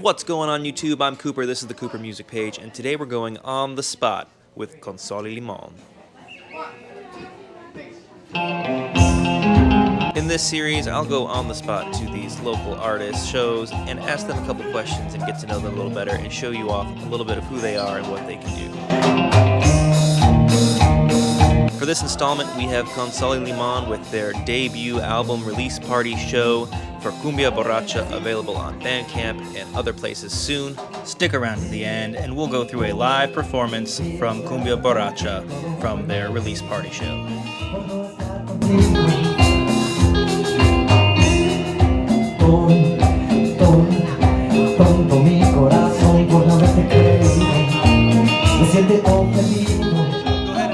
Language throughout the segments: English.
What's going on YouTube? I'm Cooper, this is the CooperMusicPage, and today we're going on the spot with Con Sal Y Limon. In this series, I'll go on the spot to these local artists, shows, and ask them a couple questions and get to know them a little better and show you off a little bit of who they are and what they can do. For this installment, we have Con Sal Y Limon with their debut album release party show for Cumbia Borracha, available on Bandcamp and other places soon. Stick around to the end and we'll go through a live performance from Cumbia Borracha from their release party show.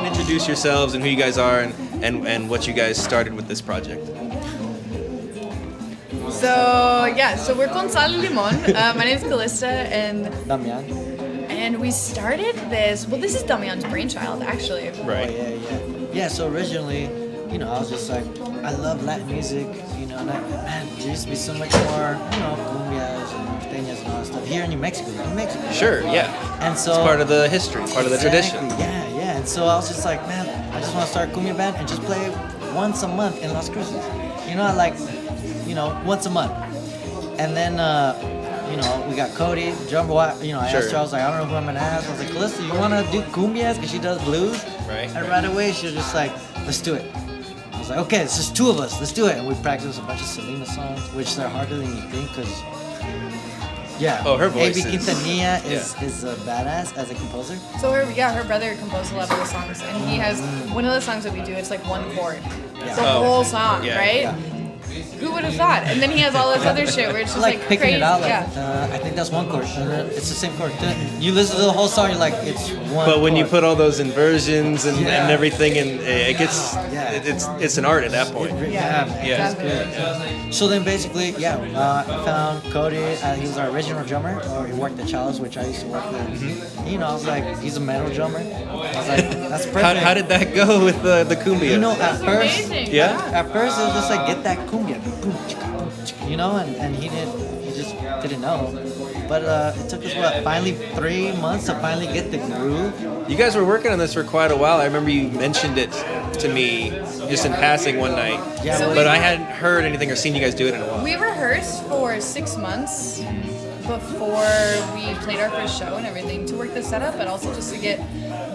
Introduce yourselves and who you guys are and what you guys started with this project. So we're Con Sal Y Limon. My name is Callista and Damian. And we started this. Well, this is Damian's brainchild, actually. Right. Yeah. So originally, I was just like, I love Latin music, and man, there used to be so much more, cumbias and norteñas and all that stuff here in New Mexico. Sure, yeah. And so it's part of the history, part of the tradition. Yeah. And so I was just like, man, I just want to start a cumbia band and just play once a month in Las Cruces. Once a month. And then, we got Cody, the drummer. I asked her, I was like, I don't know who I'm going to ask. I was like, Calista, you want to do cumbias? Because she does blues. Right. And right away, she was just like, let's do it. I was like, okay, it's just two of us. Let's do it. And we practiced a bunch of Selena songs, which they're harder than you think because, her voice A.B. Quintanilla is a badass as a composer. So her brother composed a lot of the songs, and he has one of the songs that we do. It's like one chord, the whole song, right? Yeah. Who would have thought? And then he has all this other shit where it's just like picking crazy. it out. I think that's one chord. It's the same chord. You listen to the whole song, you're like, it's one. But when chord. you put all those inversions and everything, and it gets, it's an art at that point. Yeah. So then basically, I found Cody. He was our original drummer, or he worked the cellos, which I used to work with. Mm-hmm. I was like, he's a metal drummer. I was like, that's perfect. How did that go with the cumbia? At first, amazing. At first it was just like, get that cumbia, boom, and he just didn't know. But it took us finally 3 months to finally get the groove. You guys were working on this for quite a while. I remember you mentioned it to me just in passing one night. Yeah, but I hadn't heard anything or seen you guys do it in a while. We rehearsed for 6 months before we played our first show and everything to work the setup, but also just to get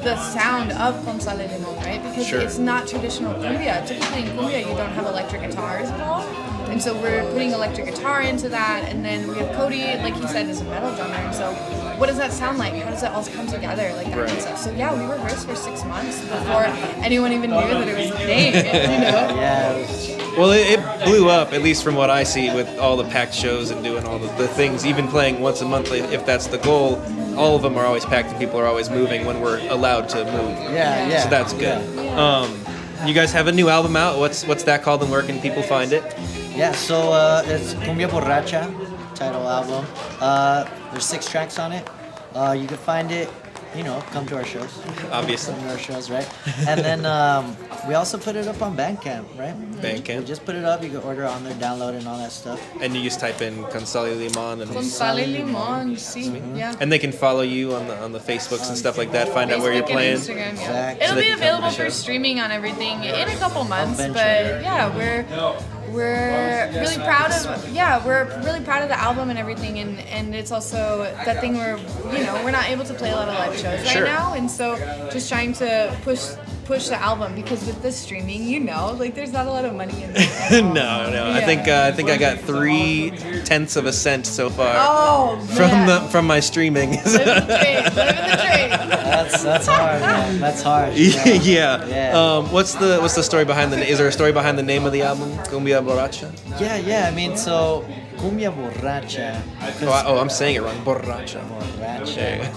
the sound of Con Sal Y Limon, right? Because it's not traditional cumbia. Typically in cumbia you don't have electric guitars at all. And so we're putting electric guitar into that, and then we have Cody, like he said, is a metal drummer. And so, what does that sound like? How does that all come together, like that kind of stuff? So we rehearsed for 6 months before anyone even knew that it was a thing. Well, it blew up, at least from what I see, with all the packed shows and doing all the things. Even playing once a month, if that's the goal, all of them are always packed and people are always moving when we're allowed to move. So that's good. You guys have a new album out. What's that called and where can people find it? So it's Cumbia Borracha, title album. There's 6 tracks on it. You can find it, come to our shows. Obviously. Come to our shows, right? And then we also put it up on Bandcamp, right? Bandcamp. We just put it up. You can order it on there, download it, and all that stuff. And you just type in Con Sal Y Limon and Con Sal Y Limon, And they can follow you on the Facebooks and stuff like that. Find out where you're playing. And Instagram, Exactly. It'll be available for streaming on everything in a couple months. But we're really proud of the album and everything, and it's also that thing where we're not able to play a lot of live shows right now, and so just trying to push the album, because with this streaming, there's not a lot of money in it. No. Yeah. I think I got 3/10 of a cent so far. Oh, from my streaming. Living the dream. That's hard, man. That's hard. What's the story behind is there a story behind the name of the album, Cumbia Borracha? I mean, so Cumbia Borracha. I'm saying it wrong. Borracha.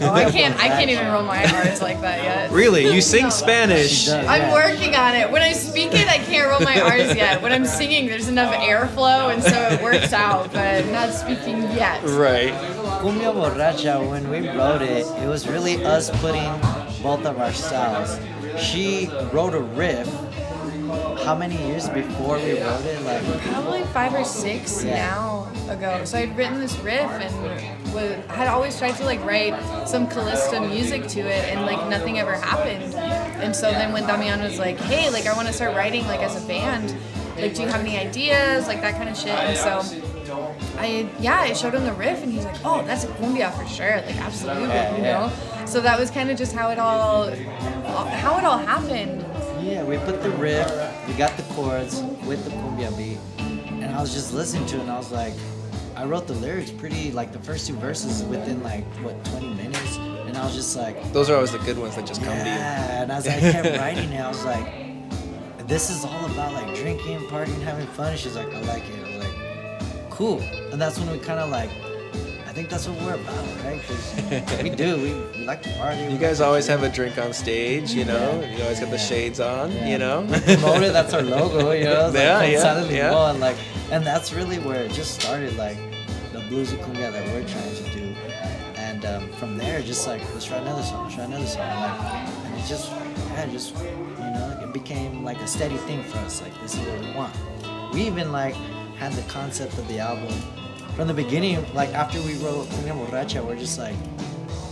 I can't even roll my R's like that yet. Really? You sing Spanish? I'm working on it. When I speak it, I can't roll my R's yet. When I'm singing, there's enough airflow, and so it works out. But I'm not speaking yet. Right. Cumbia Borracha, when we wrote it, it was really us putting both of our styles. She wrote a riff how many years before we wrote it? Like Probably 5 or 6 now ago. So I'd written this riff and had always tried to like write some Callista music to it, and like nothing ever happened. And so then when Damian was like, hey, like I want to start writing like as a band, like do you have any ideas, like that kind of shit. And so I showed him the riff, and he's like, oh, that's a cumbia for sure, like absolutely, you know. So that was kind of just how it all happened. Yeah, we put the riff, we got the chords with the cumbia beat, and I was just listening to it, and I was like, I wrote the lyrics pretty, like the first 2 verses within like, 20 minutes, and I was just like... Those are always the good ones that just come to you. Yeah, and as I kept writing it, I was like, this is all about like drinking, partying, having fun. And she's like, I like it. I was like, cool. And that's when we kind of like, I think that's what we're about, right? Because we like to party. You guys always have a drink on stage, you know? You always got the shades on, you know? Promote it, that's our logo, you know? It's like Con Sal Y yeah. Limon, like, and that's really where it just started, like the bluesy cumbia that we're trying to do. And from there, just like, let's try another song. Like, and it just, you know, it became like a steady thing for us. Like, this is what we want. We even like had the concept of the album from the beginning. Like after we wrote Borracha, we're just like,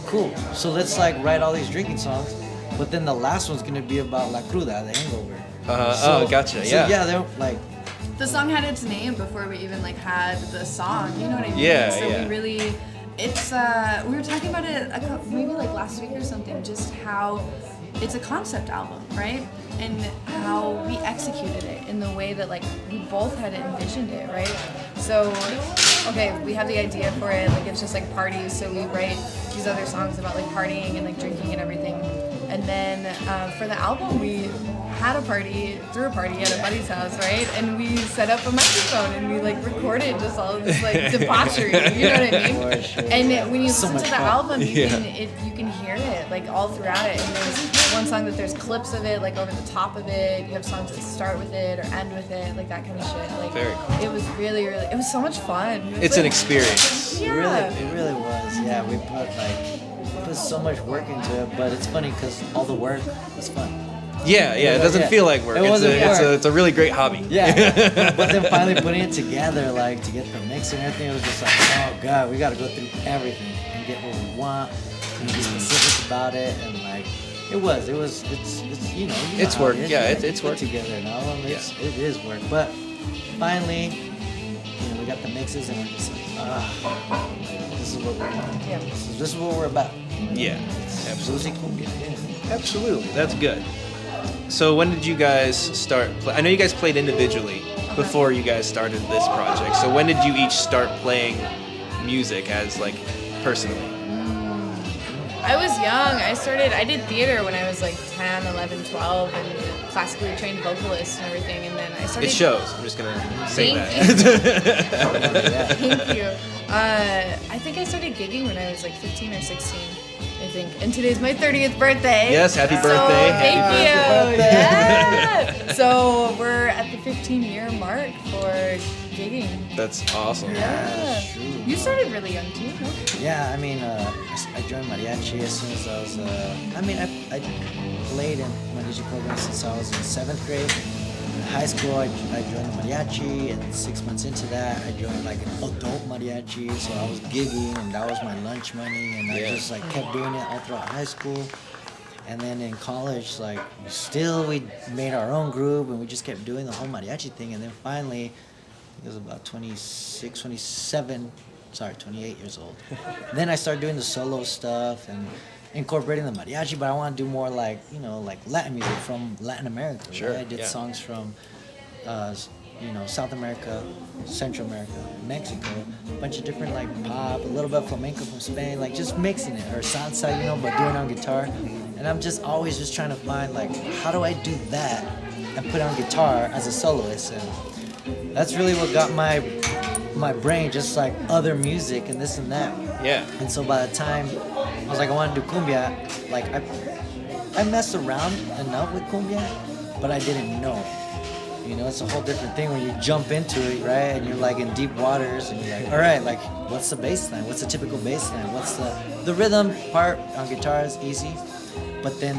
cool. So let's like write all these drinking songs, but then the last one's gonna be about La Cruda, the hangover. Gotcha. So, yeah, they're like. The song had its name before we even like had the song. You know what I mean? Yeah, so yeah. we really, it's we were talking about it maybe like last week or something. Just how it's a concept album, right? And how we executed it in the way that like we both had envisioned it, right? So, okay, we have the idea for it, like it's just like parties, so we write these other songs about like partying and like drinking and everything. And then for the album, we threw a party at a buddy's house, right? And we set up a microphone and we like recorded just all of this like debauchery, you know what I mean? Sure. And when you listen to the fun. album, you can hear it like all throughout it. And there's one song that there's clips of it like over the top of it. You have songs that start with it or end with it, like that kind of shit. Like Very cool. it was really, it was so much fun. It's an experience. Yeah. It really was. Yeah, we put so much work into it, but it's funny because all the work was fun. Yeah, it doesn't feel like work. It's a really great hobby. Yeah, but then finally putting it together, like to get the mix and everything, it was just like, oh god, we got to go through everything and get what we want and be specific about it, and like it's you know It's how work. it is, Yeah, right? it's work. Put together an album. It is work, but finally, you know, we got the mixes and we're just like, this is what we want. Yeah. This is what we're about. Yeah, Bluesy cumbia. Yeah. absolutely. That's good. So when did you guys start? I know you guys played individually before you guys started this project. So when did you each start playing music as like personally? I was young. I did theater when I was like 10, 11, 12, and classically trained vocalist and everything. And then I started... It shows. I'm just going to say Thank that. Thank you. I think I started gigging when I was like 15 or 16, I think. And today's my 30th birthday. Yes, happy birthday. Thank Happy you. birthday. Yeah. So we're at the 15-year mark for gigging. That's awesome. Yeah. True. You started really young too, no? Yeah, I mean, I joined mariachi as soon as I was, I played in mariachi programs since I was in 7th grade. In high school, I joined the mariachi, and 6 months into that, I joined like an adult mariachi, so I was gigging, and that was my lunch money, and I just like kept doing it all throughout high school. And then in college, like, we made our own group, and we just kept doing the whole mariachi thing, and then finally, I was about 28 years old. Then I started doing the solo stuff and incorporating the mariachi, but I want to do more like, you know, like Latin music from Latin America. Sure, Right? I did songs from, South America, Central America, Mexico, a bunch of different like pop, a little bit of flamenco from Spain, like just mixing it, or salsa, you know, but doing it on guitar. And I'm just always just trying to find like, how do I do that and put it on guitar as a soloist? And that's really what got my brain, just like other music and this and that. Yeah. And so by the time I was like, I want to do cumbia, like I messed around enough with cumbia, but I didn't know. You know, it's a whole different thing when you jump into it, right? And you're like in deep waters, and you're like, all right, like what's the bass line? What's the typical bass line? What's the rhythm part on guitar is easy, But then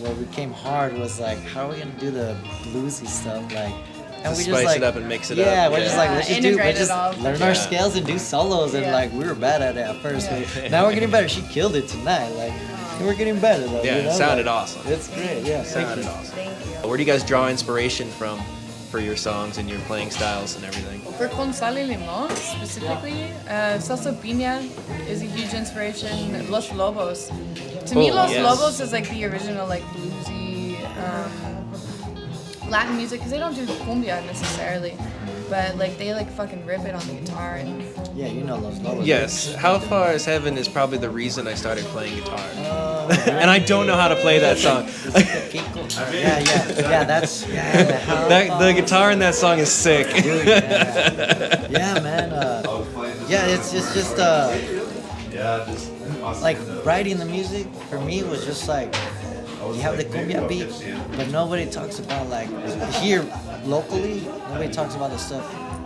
what became hard was like, how are we gonna do the bluesy stuff? Like, and we Spice just like it up and mix it yeah, up. we're just like, let's just do, integrate let's it all. just learn our scales and do solos. And like, we were bad at it at first. But now we're getting better. She killed it tonight. Like, we're getting better though. Yeah, you know? it sounded like, awesome. It's great. Yeah, Sounded awesome. Thank you. Where do you guys draw inspiration from for your songs and your playing styles and everything? For Con Sal Y Limon specifically, salsa piña is a huge inspiration. Los Lobos. To me, Los Lobos is like the original like bluesy Latin music because they don't do cumbia necessarily, but like they like fucking rip it on the guitar and yeah, you know Los Lobos. Yes, How Far Is Heaven is probably the reason I started playing guitar. And I don't know how to play that song. yeah, that's The guitar in that song is sick. Dude, yeah, man. It's just like writing the music for me was just like you have the cumbia beat, but nobody talks about like here locally. Nobody talks about the stuff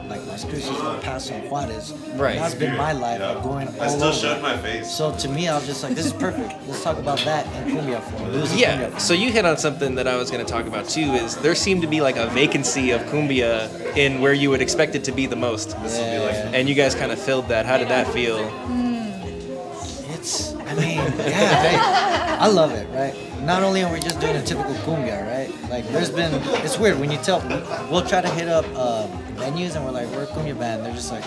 like Las Cruces or Paso and Juarez. Right. That's been my life, like going all over. My face. So to me, I was just like, this is perfect. Let's talk about that in cumbia form. Bluesy Yeah, cumbia form. so you hit on something that I was going to talk about too, is there seemed to be like a vacancy of cumbia in where you would expect it to be the most. Yeah. And you guys kind of filled that. How did that feel? I love it, right? Not only are we just doing a typical cumbia, right? Like, it's weird when you we'll try to hit up venues and we're like, we're a cumbia band. They're just like,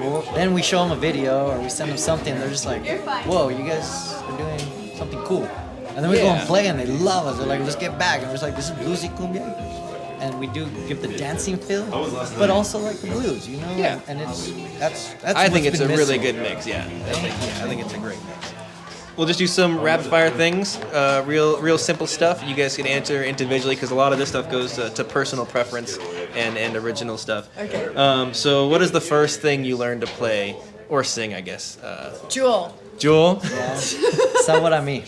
Well, then we show them a video or we send them something. They're just like, whoa, you guys are doing something cool. And then we go and play and they love us. They're like, let's get back. And we're just like, this is bluesy cumbia. And we do give the dancing feel, but also like the blues, you know? Yeah. And that's I think what's it's a been really missing. good mix, yeah. I think it's a great mix. We'll just do some rapid fire things, real simple stuff. You guys can answer individually because a lot of this stuff goes to personal preference and original stuff. Okay. So what is the first thing you learned to play or sing, I guess? Jewel. Jewel? Yeah. So what I mean.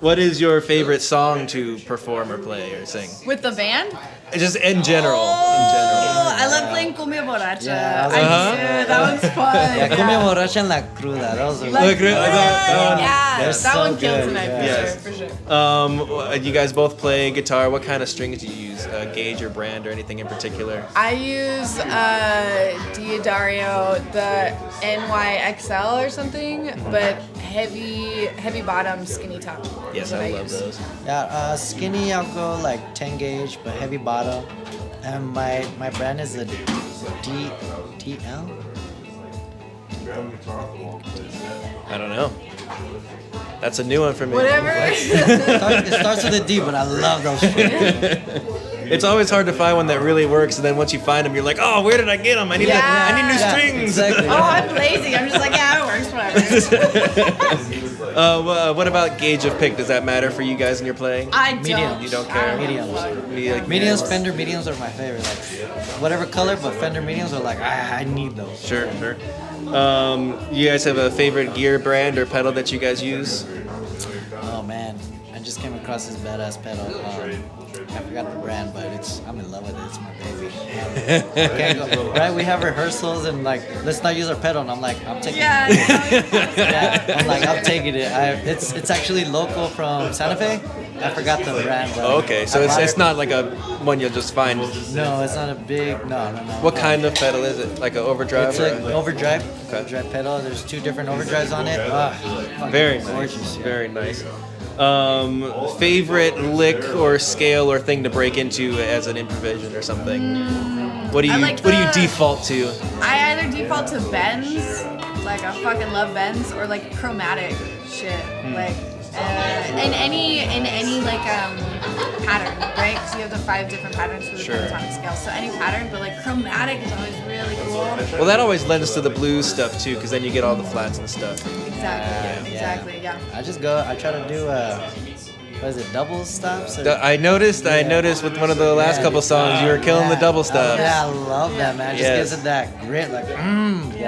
What is your favorite song to perform or play or sing? With the band? Just in general. Oh, I love playing Cumbia Borracha. Yeah, I do. That one's fun. Yeah, Cumbia Borracha and La Cruda. Those are Like, yeah, They're that so one killed good, tonight yeah. for sure. You guys both play guitar. What kind of strings do you use? Gauge or brand or anything in particular? I use Diodario, the NYXL or something, but heavy bottom, skinny top. Yes, is what I love use. those. Yeah, skinny I'll go like 10 gauge, but heavy bottom. And my brand is a DL. I don't know. That's a new one for me. Whatever. It starts with a D, but I love those strings. It's always hard to find one that really works, and then once you find them, you're like, oh, where did I get them? I need new Yeah, strings. exactly. Oh, I'm lazy. I'm just like, yeah, it works, whatever. What about gauge of pick? Does that matter for you guys in your playing? I don't. Medium. You don't care? Mediums. Mediums, Fender mediums are my favorite. Like, whatever color, but Fender mediums are like, I need those. Sure. You guys have a favorite gear brand or pedal that you guys use? Oh man, I just came across this badass pedal. I forgot the brand, but I'm in love with it. It's my baby. Can't go, right? We have rehearsals and like, let's not use our pedal. And I'm like, I'm taking it. Yeah, I'm like, I'm taking it. It's actually local from Santa Fe. I forgot the brand. But Okay, so it's not like a one you'll just find. No, it's not a big. No. What kind of pedal is it? Like an overdrive? It's an overdrive. Overdrive pedal. There's 2 different overdrives on it. Very nice. Gorgeous. Very nice. Favorite lick or scale or thing to break into as an improvisation or something? What do you default to? I either default to bends, like I fucking love bends, or like chromatic shit, like in any like pattern, right? So you have the 5 different patterns for the pentatonic scale. So any pattern, but like chromatic is always really cool. Well, that always lends to the blues stuff too, because then you get all the flats and stuff. Exactly. Yeah. I try to do was it double stops? I noticed with one of the last couple songs, you were killing the double stops. Yeah, I love that, man. It just gives it that grit, like,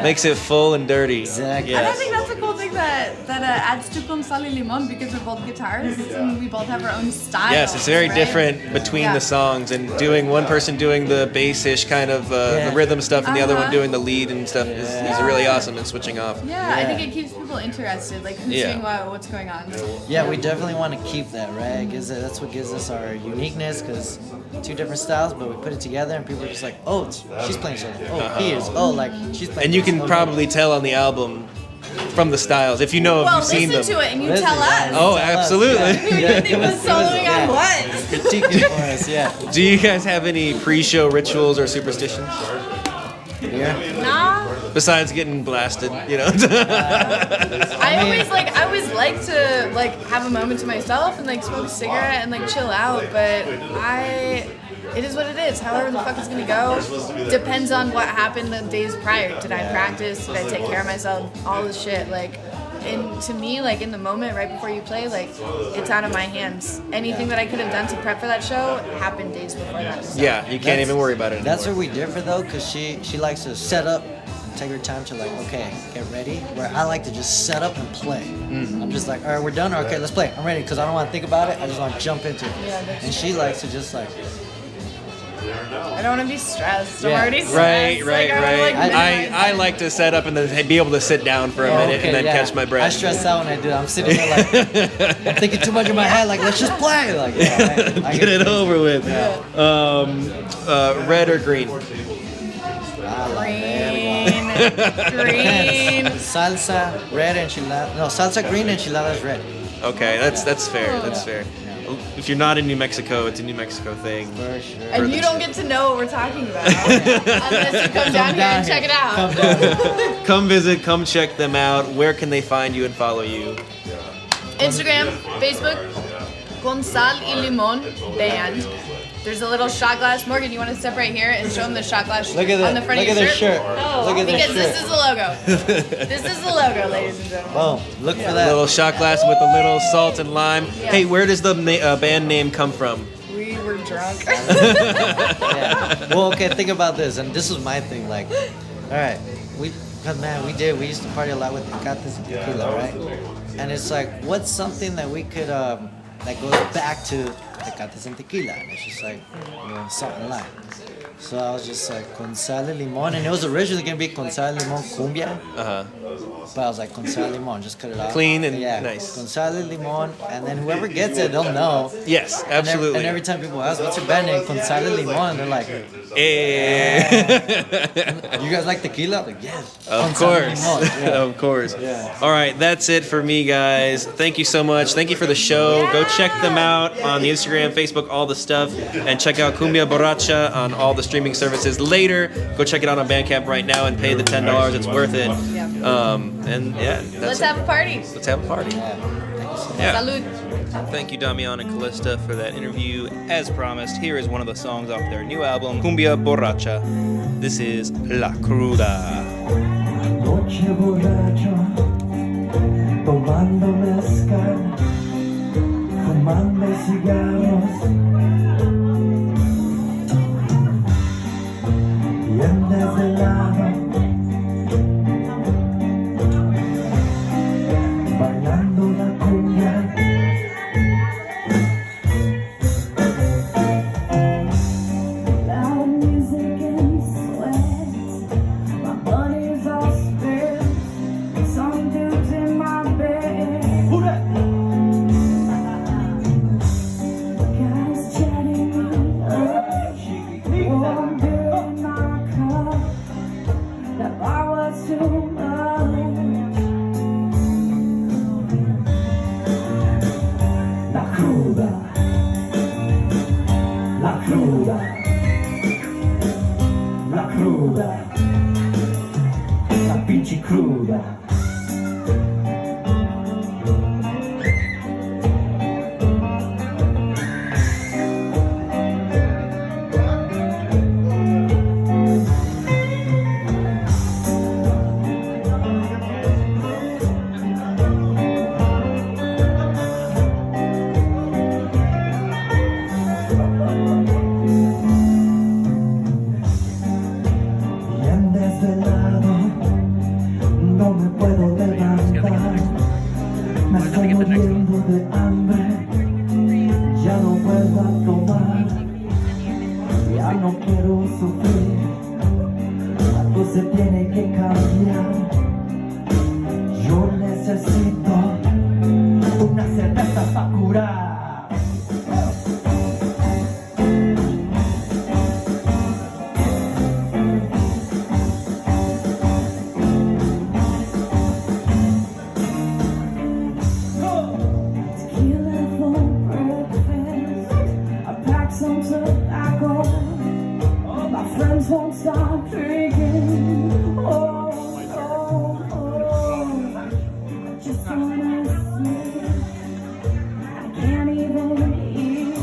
Makes it full and dirty. Exactly. And I think that's a cool thing that adds to Con Sal Y Limon, because we're both guitarists and we both have our own style. Yes, it's very right? different between the songs, and doing one person doing the bass-ish kind of the rhythm stuff and the other one doing the lead and stuff is really awesome, and switching off. Yeah, I think it keeps people interested, like who's doing what's going on. Yeah, we definitely want to keep that, right? That's what gives us our uniqueness, because two different styles, but we put it together and people are just like, oh, she's playing solo. Oh, he is. Oh, like she's playing. And you can probably tell on the album from the styles, if you know, if you've seen them. Listen to it and you tell us. Oh, absolutely. Who you think was soloing on what? Critiquing for us, yeah. Do you guys have any pre-show rituals or superstitions? Nah. Besides getting blasted, you know? I always like to like have a moment to myself and like smoke a cigarette and like chill out, but it is what it is. However the fuck it's gonna go depends on what happened the days prior. Did I practice? Did I take care of myself? All this shit, like. And to me, like in the moment, right before you play, like it's out of my hands. Anything that I could have done to prep for that show happened days before that. So. Yeah, you can't even worry about it anymore. That's where we differ though, because she likes to set up and take her time to like, okay, get ready. Where I like to just set up and play. I'm just like, all right, we're done. Okay, let's play. I'm ready, because I don't want to think about it. I just want to jump into it. Yeah, and she likes to just like. I don't want to be stressed. I'm Yeah. already stressed. Right. I like to set up and then be able to sit down for a minute and then catch my breath. I stress out when I do that. I'm sitting there like, I'm thinking too much in my head, like, let's just play. Like, I Get it over with. Yeah. Red or green? Green. Salsa, red enchilada. No, salsa green, enchiladas red. Okay, that's fair. That's fair. If you're not in New Mexico, it's a New Mexico thing. For sure. And you don't get to know what we're talking about unless you come down here and check it out. Come visit, come check them out. Where can they find you and follow you? Instagram, Facebook, Con Sal Y Limon Band. There's a little shot glass. Morgan, you want to step right here and show them the shot glass Look at on the that. front Look of at your their shirt. Oh, Look at their because shirt. this is the logo. This is the logo, ladies and gentlemen. Boom. Look for A that. little shot glass with a little salt and lime. Hey, where does the band name come from? We were drunk. Yeah. Well, okay, think about this, and this was my thing. Like, all right, we used to party a lot with tecates and tequila, right? And it's like, what's something that we could that goes back to tecates and tequila? And it's just like, salt and lime. So I was just like, Con Sal Y Limon, and it was originally gonna be Con Sal Y Limon Cumbia. But I was like, Con Sal Y Limon, just cut it off. Clean and nice. Con Sal Y Limon, and then whoever gets it, they'll know. Yes, absolutely. And every time people ask, what's your band name? Con Sal Y Limon, they're like, you guys like tequila? Like, yes. Of Con Sal Y course. Limon. Yeah. Of course. Yeah. All right, that's it for me, guys. Thank you so much. Thank you for the show. Go check them out on the Instagram, Facebook, all the stuff. And check out Cumbia Borracha on all the streaming services later. Go check it out on Bandcamp right now and pay the $10. It's worth it. And yeah, Let's have a party. Let's have a party. Yeah. Salud. Thank you, Damian and Callista, for that interview. As promised, here is one of the songs off their new album, Cumbia Borracha. This is La Cruda. Noche borracho, tomando mezcal, fumando cigarros, bien desvelado, bailando la cumbia. Loud music and sweat. My money's all spent. Some dudes in my bed. Guys chatting up. Warm beer in my cup. That bar was too much. La cruda, la cruda, la cruda, la pinche cruda. tiene que cambiar. Yo necesito una cerveza para curar. Tequila for breakfast. I packed some tobacco. My friends won't stop drinking. Oh, oh, oh. I just wanna sleep. I can't even eat.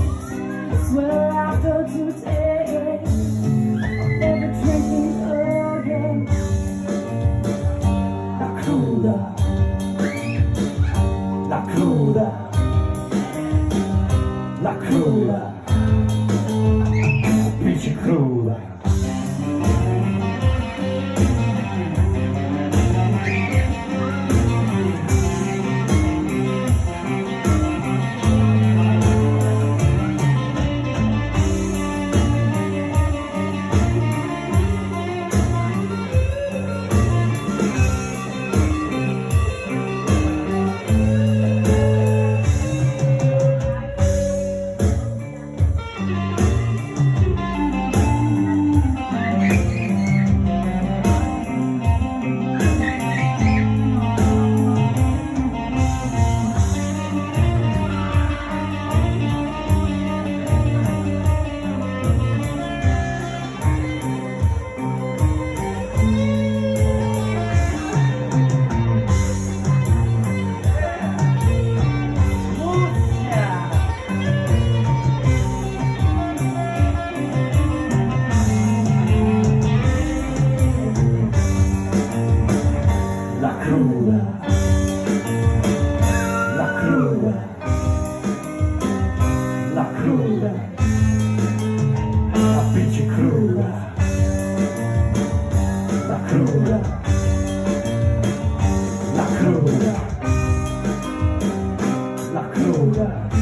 I swear after today, I'm never drinking again. La cruda, la cruda, la cruda, pinche cruda. La cruda, la cruda, la cruda, la pinche cruda, la cruda, la cruda, la cruda.